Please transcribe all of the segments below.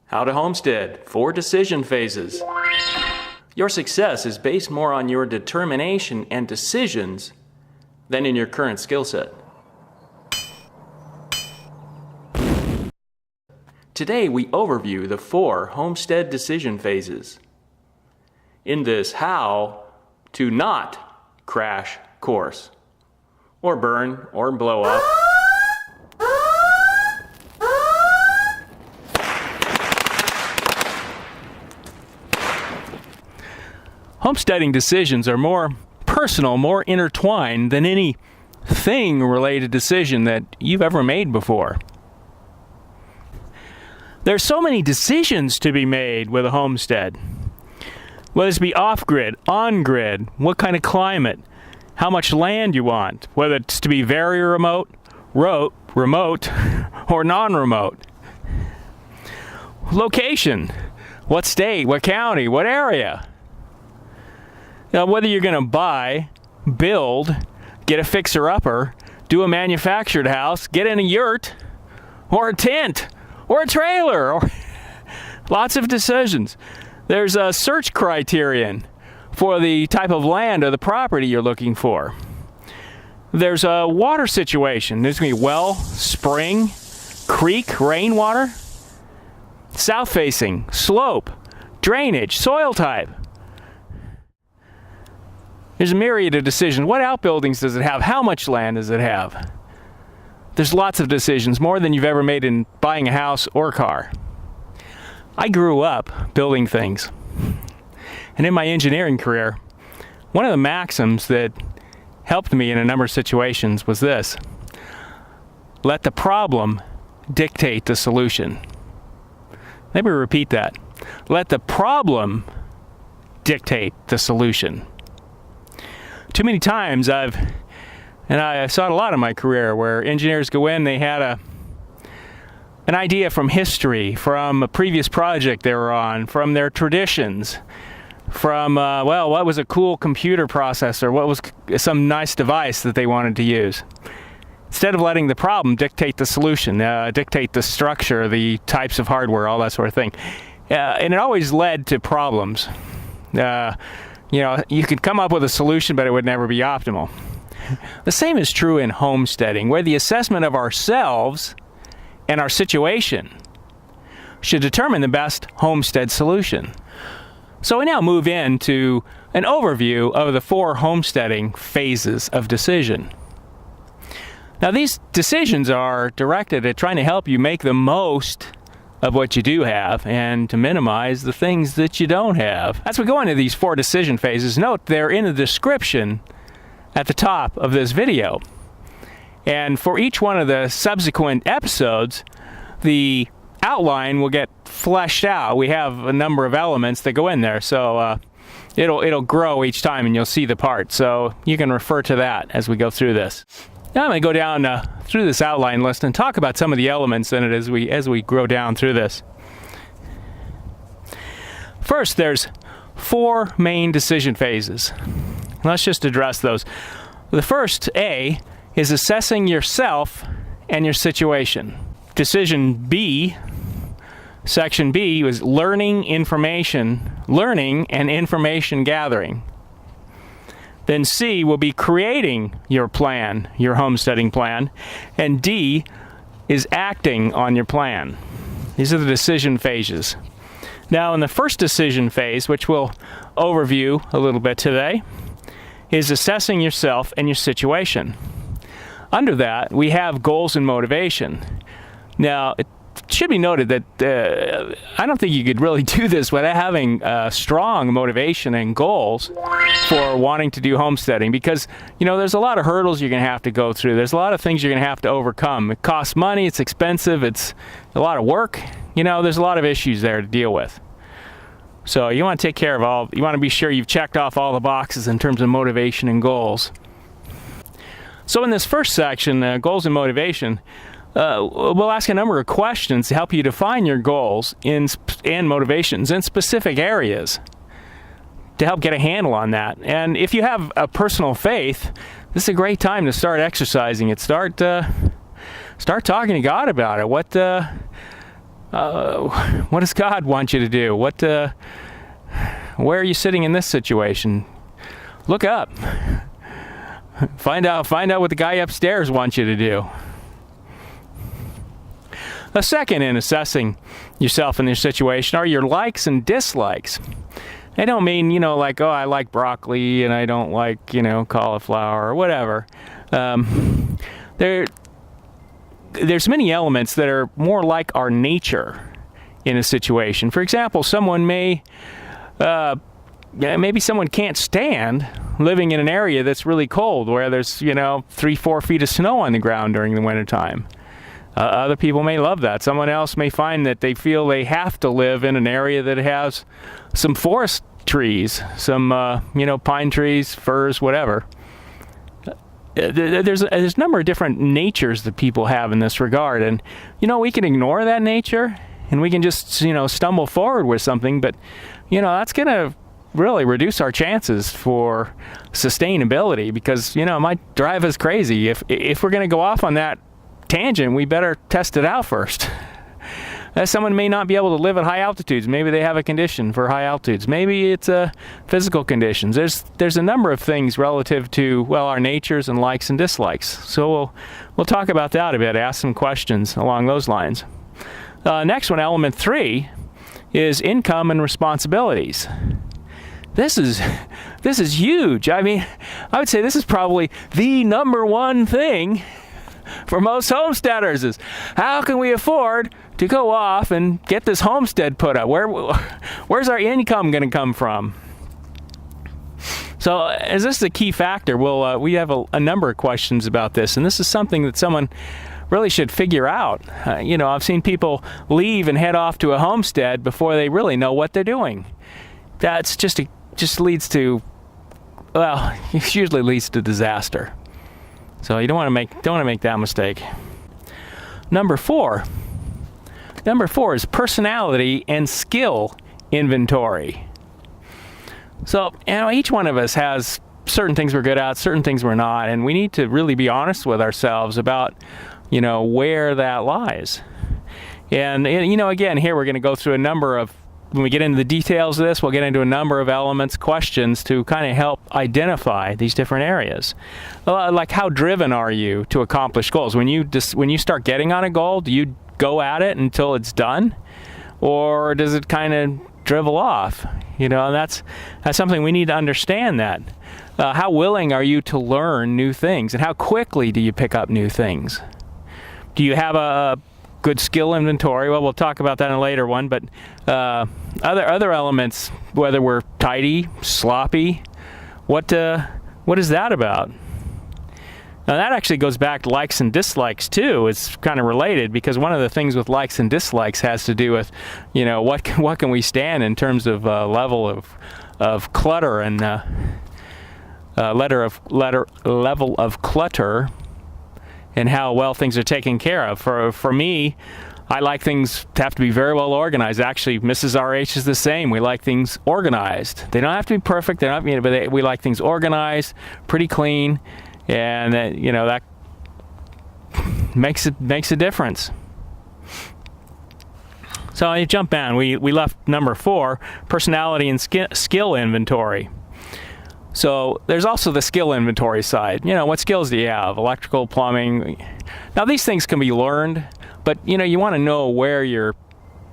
How to homestead, 4 decision phases. Your success is based more on your determination and decisions than in your current skill set. Today we overview the 4 homestead decision phases. In this how to not crash course, or burn, or blow up. Homesteading decisions are more personal, more intertwined than any thing-related decision that you've ever made before. There's so many decisions to be made with a homestead. Whether it's be off-grid, on-grid, what kind of climate, how much land you want, whether it's to be very remote, remote, or non-remote. Location, what state, what county, what area. Now, whether you're going to buy, build, get a fixer-upper, do a manufactured house, get in a yurt, or a tent, or a trailer, or lots of decisions. There's a search criterion for the type of land or the property you're looking for. There's a water situation. There's going to be well, spring, creek, rainwater, south-facing, slope, drainage, soil type. There's a myriad of decisions. What outbuildings does it have? How much land does it have? There's lots of decisions, more than you've ever made in buying a house or a car. I grew up building things. And in my engineering career, one of the maxims that helped me in a number of situations was this: let the problem dictate the solution. Let me repeat that. Let the problem dictate the solution. Too many times I saw it a lot in my career where engineers go in, they had an idea from history, from a previous project they were on, from their traditions, from, what was a cool computer processor, what was some nice device that they wanted to use. Instead of letting the problem dictate the solution, dictate the structure, the types of hardware, all that sort of thing. And it always led to problems. You could come up with a solution, but it would never be optimal. The same is true in homesteading, where the assessment of ourselves and our situation should determine the best homestead solution. So we now move into an overview of the 4 homesteading phases of decision. Now, these decisions are directed at trying to help you make the most of what you do have and to minimize the things that you don't have. As we go into these 4 decision phases, note they're in the description at the top of this video. And for each one of the subsequent episodes, the outline will get fleshed out. We have a number of elements that go in there, so it'll grow each time and you'll see the parts. So you can refer to that as we go through this. Now I'm going to go down through this outline list and talk about some of the elements in it as we grow down through this. First, there's 4 main decision phases. Let's just address those. The first, A, is assessing yourself and your situation. Decision B, section B, was learning and information gathering. Then C will be creating your plan, your homesteading plan. And D is acting on your plan. These are the decision phases. Now, in the first decision phase, which we'll overview a little bit today, is assessing yourself and your situation. Under that, we have goals and motivation. Now, it should be noted that I don't think you could really do this without having strong motivation and goals for wanting to do homesteading, because there's a lot of hurdles you're going to have to go through. There's a lot of things you're going to have to overcome. It costs money, it's expensive, it's a lot of work. There's a lot of issues there to deal with. So you want to take care of you want to be sure you've checked off all the boxes in terms of motivation and goals. So in this first section, goals and motivation, we'll ask a number of questions to help you define your goals and motivations in specific areas to help get a handle on that. And if you have a personal faith, this is a great time to start exercising it. Start talking to God about it. What does God want you to do? Where are you sitting in this situation? Look up. Find out what the guy upstairs wants you to do. A second in assessing yourself in this situation are your likes and dislikes. I don't mean, like, oh, I like broccoli and I don't like, cauliflower or whatever. There's many elements that are more like our nature in a situation. For example, someone maybe someone can't stand living in an area that's really cold where there's, 3-4 feet of snow on the ground during the wintertime. Other people may love that. Someone else may find that they feel they have to live in an area that has some forest trees, some, pine trees, firs, whatever. There's a number of different natures that people have in this regard. And, we can ignore that nature and we can just, stumble forward with something. But, that's going to really reduce our chances for sustainability because, it might drive us crazy. If we're going to go off on that tangent, we better test it out first. Someone may not be able to live at high altitudes. Maybe they have a condition for high altitudes. Maybe it's physical conditions. There's a number of things relative to, our natures and likes and dislikes. So we'll talk about that a bit, ask some questions along those lines. Next one, element 3, is income and responsibilities. This is huge. I mean, I would say this is probably the number one thing for most homesteaders is how can we afford to go off and get this homestead put up? Where's our income going to come from? So as this is a key factor, we have a number of questions about this, and this is something that someone really should figure out. I've seen people leave and head off to a homestead before they really know what they're doing. That's just leads to, it usually leads to disaster. So you don't want to make that mistake. Number 4 is personality and skill inventory. So, each one of us has certain things we're good at, certain things we're not, and we need to really be honest with ourselves about, where that lies. And, again, here we're going to go through a number of, when we get into the details of this, we'll get into a number of elements, questions to kind of help identify these different areas. Like, how driven are you to accomplish goals? When you start getting on a goal, do you go at it until it's done, or does it kind of drivel off? And that's something we need to understand. That how willing are you to learn new things, and how quickly do you pick up new things? Do you have a good skill inventory? Well, we'll talk about that in a later one, but other elements, whether we're tidy, sloppy, what is that about? Now that actually goes back to likes and dislikes too. It's kind of related because one of the things with likes and dislikes has to do with, what can we stand in terms of level of clutter and level of clutter, and how well things are taken care of. For me, I like things to have to be very well organized. Actually, Mrs. RH is the same. We like things organized. They don't have to be perfect. They don't have to be, but we like things organized, pretty clean, and that makes a difference. So I jump down. We left number 4, personality and skill inventory. So there's also the skill inventory side. What skills do you have? Electrical, plumbing. Now these things can be learned, but you want to know where you're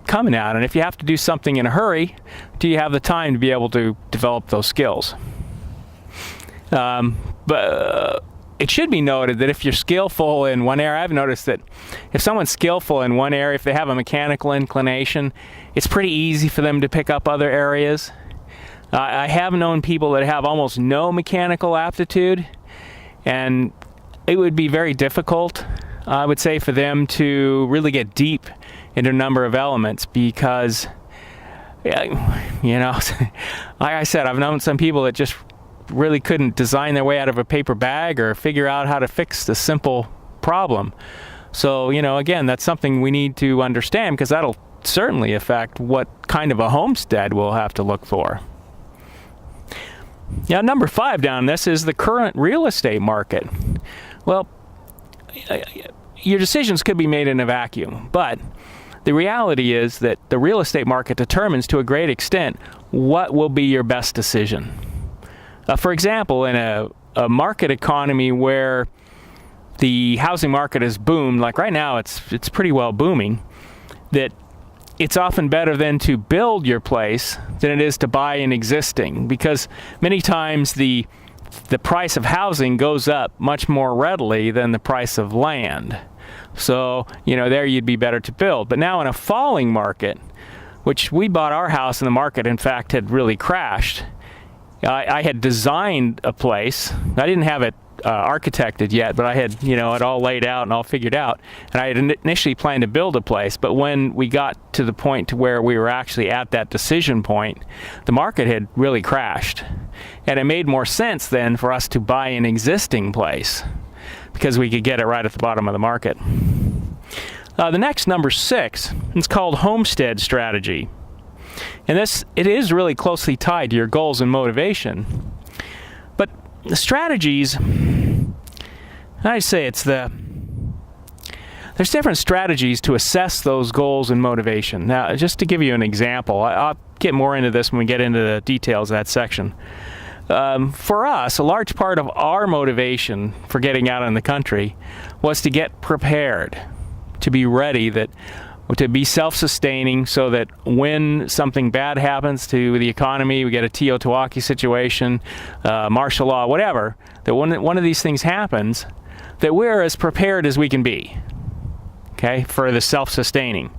coming at, and if you have to do something in a hurry, do you have the time to be able to develop those skills? But it should be noted that if you're skillful in one area, I've noticed that if someone's skillful in one area, if they have a mechanical inclination, it's pretty easy for them to pick up other areas. I have known people that have almost no mechanical aptitude, and it would be very difficult, I would say, for them to really get deep into a number of elements because, like I said, I've known some people that just really couldn't design their way out of a paper bag or figure out how to fix the simple problem. So, again, that's something we need to understand because that'll certainly affect what kind of a homestead we'll have to look for. Now, number 5 down this is the current real estate market. Well, your decisions could be made in a vacuum, but the reality is that the real estate market determines to a great extent what will be your best decision. For example, in a market economy where the housing market has boomed, like right now it's pretty well booming, that it's often better then to build your place than it is to buy an existing, because many times the price of housing goes up much more readily than the price of land. So, there you'd be better to build. But now in a falling market, which we bought our house and the market, in fact, had really crashed. I had designed a place. I didn't have it architected yet, but I had, it all laid out and all figured out. And I had initially planned to build a place, but when we got to the point to where we were actually at that decision point, the market had really crashed. And it made more sense then for us to buy an existing place because we could get it right at the bottom of the market. The next, number 6, it's called Homestead Strategy. And it is really closely tied to your goals and motivation. But the strategies, I'd say there's different strategies to assess those goals and motivation. Now, just to give you an example, I'll get more into this when we get into the details of that section. For us, a large part of our motivation for getting out in the country was to get prepared, to be ready, to be self-sustaining, so that when something bad happens to the economy, we get a Teotihuacan situation, martial law, whatever, that when one of these things happens, that we're as prepared as we can be, okay, for the self-sustaining.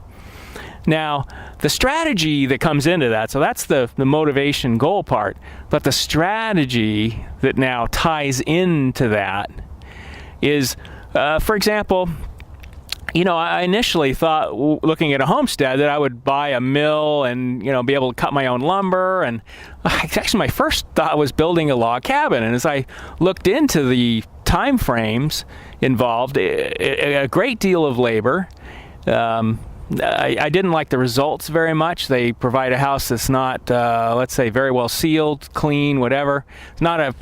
Now, the strategy that comes into that, so that's the motivation goal part, but the strategy that now ties into that is, for example, I initially thought, looking at a homestead, that I would buy a mill and, be able to cut my own lumber. And actually, my first thought was building a log cabin. And as I looked into the time frames involved, a great deal of labor. I didn't like the results very much. They provide a house that's not, let's say, very well sealed, clean, whatever. Not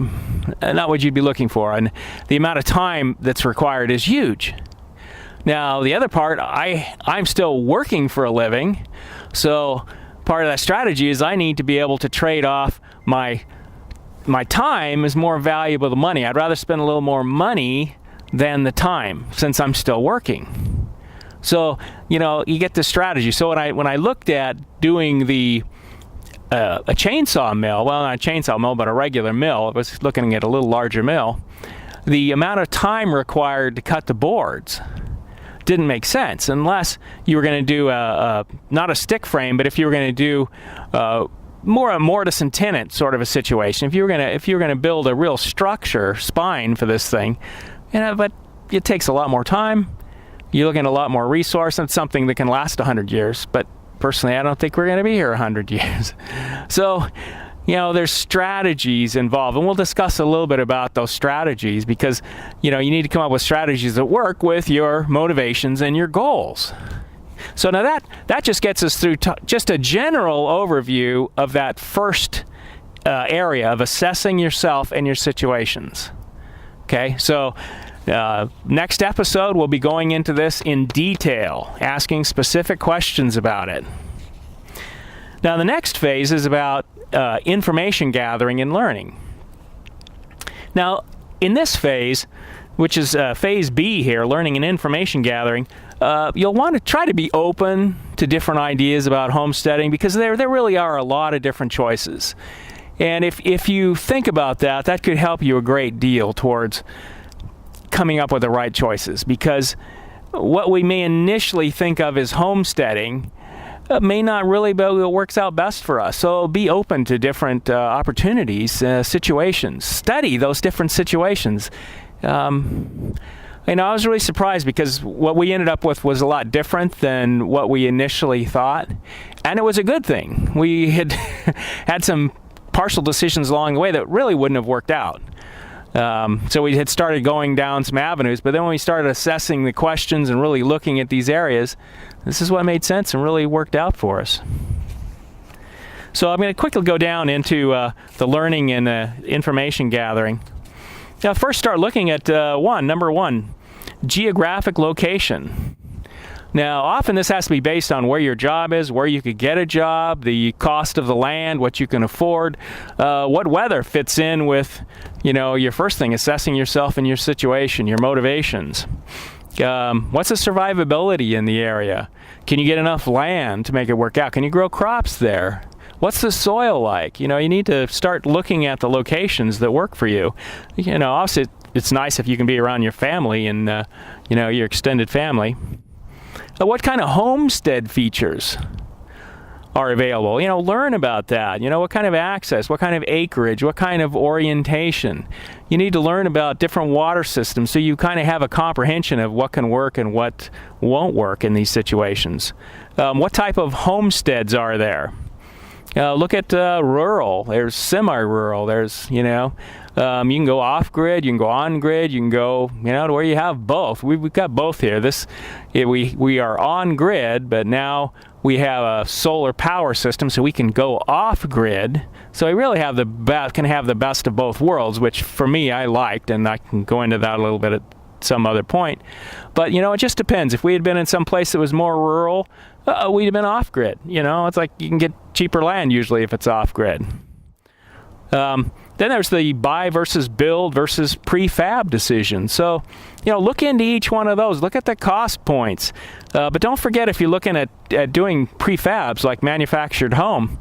what you'd be looking for. And the amount of time that's required is huge. Now, the other part, I'm still working for a living, so part of that strategy is I need to be able to trade off my time is more valuable than money. I'd rather spend a little more money than the time, since I'm still working. So, you get this strategy. So when I looked at doing a chainsaw mill, well, not a chainsaw mill, but a regular mill, I was looking at a little larger mill, the amount of time required to cut the boards didn't make sense unless you were going to do not a stick frame, but if you were going to do more a mortise and tenon sort of a situation. If you were going to build a real structure spine for this thing, but it takes a lot more time. You're looking at a lot more resource, and something that can last 100 years. But personally, I don't think we're going to be here 100 years. So, there's strategies involved, and we'll discuss a little bit about those strategies because, you need to come up with strategies that work with your motivations and your goals. So now that just gets us through just a general overview of that first area of assessing yourself and your situations. Okay, so next episode we'll be going into this in detail, asking specific questions about it. Now the next phase is about information gathering and learning. Now, in this phase, which is phase B here, learning and information gathering, you'll want to try to be open to different ideas about homesteading because there really are a lot of different choices. And if you think about that, that could help you a great deal towards coming up with the right choices, because what we may initially think of as homesteading may not really be what works out best for us. So be open to different opportunities, situations. Study those different situations. I was really surprised because what we ended up with was a lot different than what we initially thought, and it was a good thing. We had had some partial decisions along the way that really wouldn't have worked out. So we had started going down some avenues, but then when we started assessing the questions and really looking at these areas, this is what made sense and really worked out for us. So I'm going to quickly go down into the learning and information gathering. Now, first start looking at number one, geographic location. Now, often this has to be based on where your job is, where you could get a job, the cost of the land, what you can afford, what weather fits in with, your first thing, assessing yourself and your situation, your motivations. What's the survivability in the area? Can you get enough land to make it work out? Can you grow crops there? What's the soil like? You need to start looking at the locations that work for you. Obviously, it's nice if you can be around your family and, your extended family. What kind of homestead features are available? Learn about that. What kind of access, what kind of acreage, what kind of orientation. You need to learn about different water systems so you kind of have a comprehension of what can work and what won't work in these situations. What type of homesteads are there? Look at rural. There's semi-rural. There's, you can go off-grid, you can go on-grid, you can go, to where you have both. We've got both here. We are on-grid, but now we have a solar power system, so we can go off-grid. So we really can have the best of both worlds, which for me I liked, and I can go into that a little bit at some other point. But it just depends. If we had been in some place that was more rural, we'd have been off-grid. It's like you can get cheaper land usually if it's off-grid. Then there's the buy versus build versus prefab decision. So, look into each one of those. Look at the cost points. But don't forget, if you're looking at doing prefabs like manufactured home,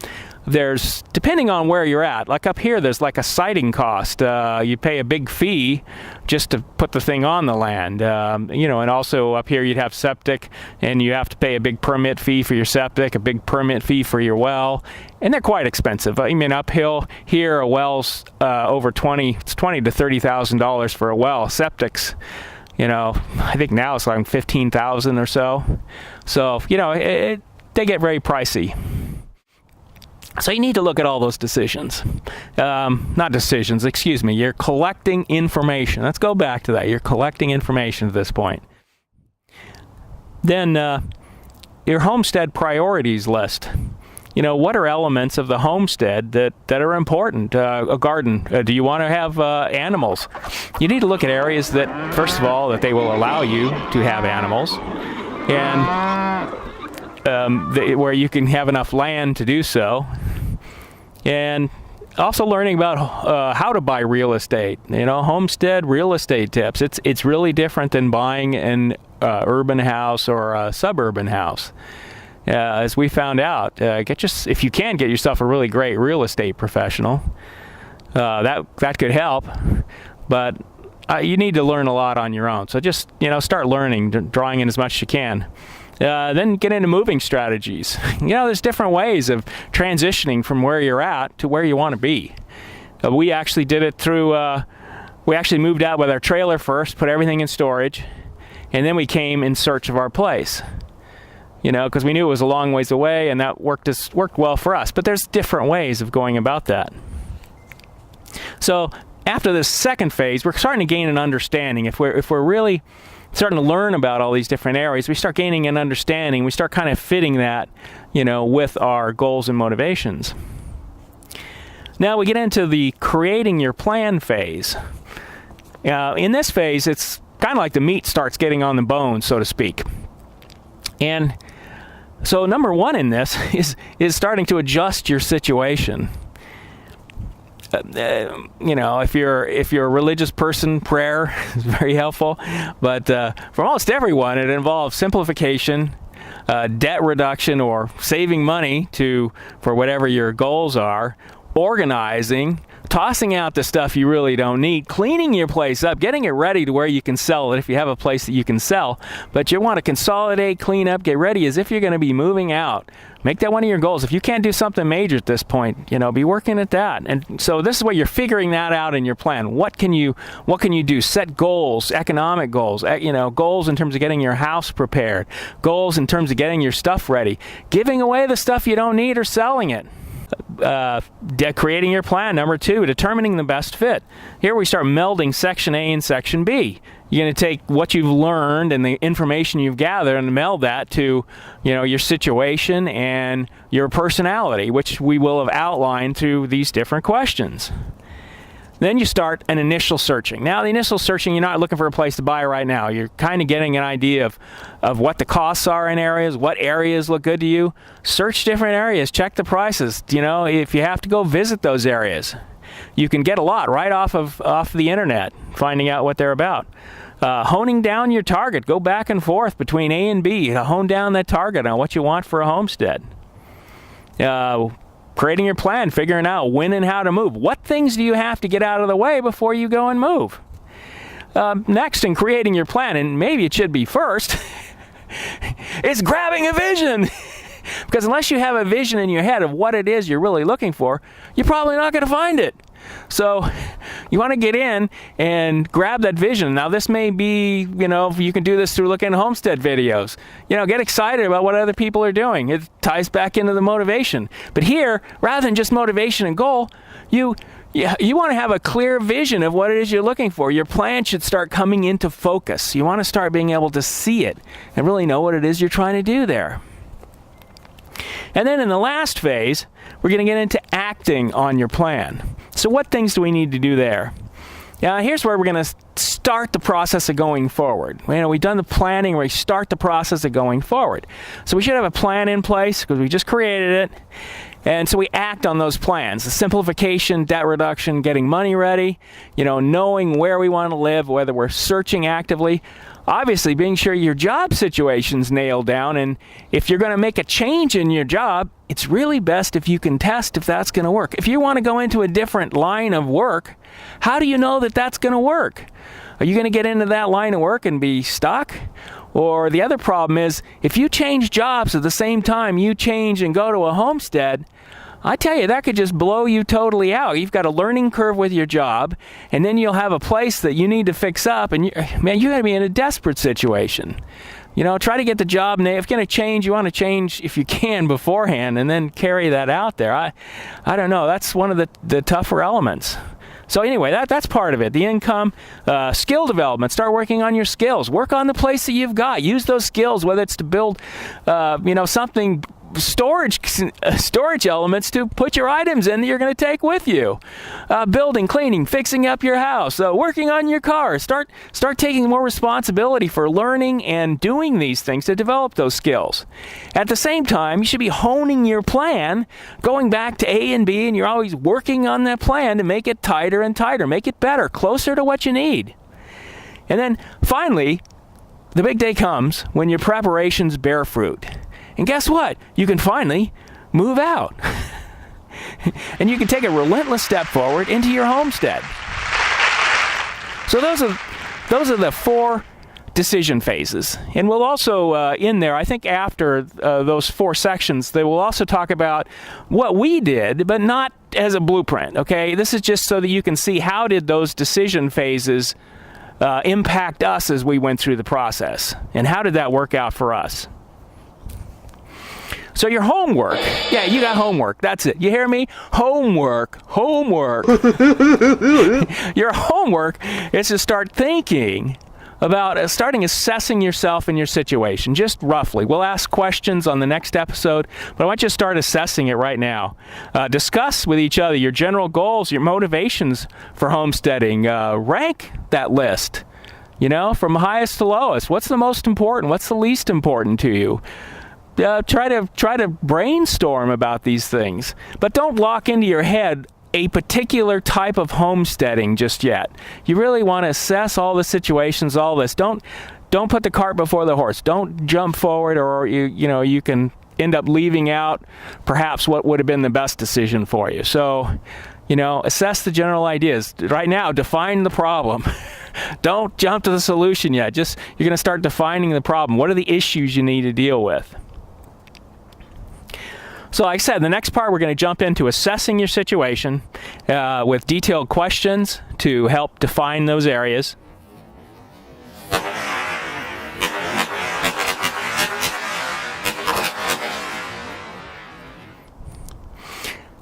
there's, depending on where you're at, like up here, there's like a siting cost. You pay a big fee just to put the thing on the land. And also up here you'd have septic, and you have to pay a big permit fee for your septic, a big permit fee for your well, and they're quite expensive. Uphill here, a well's over $20,000 to $30,000 for a well. Septic's, I think now it's like $15,000 or so. So, they get very pricey. So you need to look at all those decisions. Not decisions, excuse me. You're collecting information. Let's go back to that. You're collecting information at this point. Then your homestead priorities list. What are elements of the homestead that are important? A garden. Do you want to have animals? You need to look at areas that, first of all, that they will allow you to have animals. And where you can have enough land to do so, and also learning about how to buy real estate. Homestead real estate tips. It's really different than buying an urban house or a suburban house. As we found out, if you can get yourself a really great real estate professional, that could help, but you need to learn a lot on your own. So just start learning, drawing in as much as you can. Then get into moving strategies. There's different ways of transitioning from where you're at to where you want to be. We actually did it through, we actually moved out with our trailer first, put everything in storage, and then we came in search of our place. Because we knew it was a long ways away, and that worked well for us. But there's different ways of going about that. So after this second phase, we're starting to gain an understanding. If we're really starting to learn about all these different areas, we start gaining an understanding. We start kind of fitting that, with our goals and motivations. Now we get into the creating your plan phase. In this phase, it's kind of like the meat starts getting on the bone, so to speak. And so number one in this is starting to adjust your situation. If you're a religious person, prayer is very helpful. But for almost everyone, it involves simplification, debt reduction, or saving money for whatever your goals are, organizing, tossing out the stuff you really don't need, cleaning your place up, getting it ready to where you can sell it if you have a place that you can sell. But you want to consolidate, clean up, get ready as if you're going to be moving out. Make that one of your goals. If you can't do something major at this point, be working at that. And so this is where you're figuring that out in your plan. What can you do? Set goals, economic goals, goals in terms of getting your house prepared, goals in terms of getting your stuff ready, giving away the stuff you don't need or selling it. Creating your plan. Number two, determining the best fit. Here we start melding section A and section B. You're going to take what you've learned and the information you've gathered and meld that to, your situation and your personality, which we will have outlined through these different questions. Then you start an initial searching. Now, the initial searching, you're not looking for a place to buy right now. You're kind of getting an idea of what the costs are in areas, what areas look good to you. Search different areas, check the prices. If you have to go visit those areas, you can get a lot right off the internet, finding out what they're about. Honing down your target. Go back and forth between A and B to hone down that target on what you want for a homestead. Creating your plan, figuring out when and how to move. What things do you have to get out of the way before you go and move? Next, in creating your plan, and maybe it should be first, it's grabbing a vision. Because unless you have a vision in your head of what it is you're really looking for, you're probably not going to find it. So you want to get in and grab that vision. Now, this may be, you can do this through looking at homestead videos. Get excited about what other people are doing. It ties back into the motivation. But here, rather than just motivation and goal, you want to have a clear vision of what it is you're looking for. Your plan should start coming into focus. You want to start being able to see it and really know what it is you're trying to do there. And then in the last phase, we're going to get into acting on your plan. So what things do we need to do there? Here's where we're going to start the process of going forward. We've done the planning, we start the process of going forward. So we should have a plan in place because we just created it. And so we act on those plans. The simplification, debt reduction, getting money ready, knowing where we want to live, whether we're searching actively. Obviously, being sure your job situation's nailed down, and if you're going to make a change in your job, it's really best if you can test if that's going to work. If you want to go into a different line of work, how do you know that that's going to work? Are you going to get into that line of work and be stuck? Or the other problem is, if you change jobs at the same time you change and go to a homestead, I tell you, that could just blow you totally out. You've got a learning curve with your job, and then you'll have a place that you need to fix up, and you're going to be in a desperate situation. Try to get the job. If you're going to change, you want to change if you can beforehand, and then carry that out there. I don't know. That's one of the tougher elements. So anyway, that's part of it. The income, skill development. Start working on your skills. Work on the place that you've got. Use those skills, whether it's to build, something, storage elements to put your items in that you're going to take with you. Building, cleaning, fixing up your house, working on your car. Start taking more responsibility for learning and doing these things to develop those skills. At the same time, you should be honing your plan, going back to A and B, and you're always working on that plan to make it tighter and tighter, make it better, closer to what you need. And then finally, the big day comes when your preparations bear fruit. And guess what? You can finally move out. And you can take a relentless step forward into your homestead. So those are the 4 decision phases. And we'll also, in there, I think after those 4 sections, they will also talk about what we did, but not as a blueprint, okay? This is just so that you can see how did those decision phases impact us as we went through the process. And how did that work out for us? So your homework, you got homework. That's it. You hear me? Homework. Your homework is to start thinking about starting assessing yourself and your situation, just roughly. We'll ask questions on the next episode, but I want you to start assessing it right now. Discuss with each other your general goals, your motivations for homesteading. Rank that list, from highest to lowest. What's the most important? What's the least important to you? Try to brainstorm about these things, but don't lock into your head a particular type of homesteading just yet. You really want to assess all the situations, all this. Don't put the cart before the horse. Don't jump forward, or you can end up leaving out perhaps what would have been the best decision for you. So, assess the general ideas. Right now, define the problem. Don't jump to the solution yet. You're going to start defining the problem. What are the issues you need to deal with? So like I said, the next part we're going to jump into assessing your situation with detailed questions to help define those areas.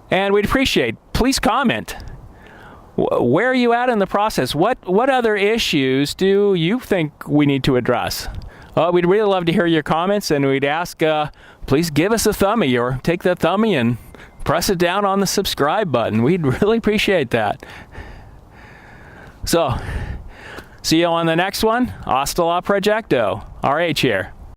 And we'd appreciate, please comment. Where are you at in the process? What other issues do you think we need to address? We'd really love to hear your comments, and we'd ask, please give us a thumbie, or take that thumbie and press it down on the subscribe button. We'd really appreciate that. So, see you on the next one. Hasta la Projecto. RH here.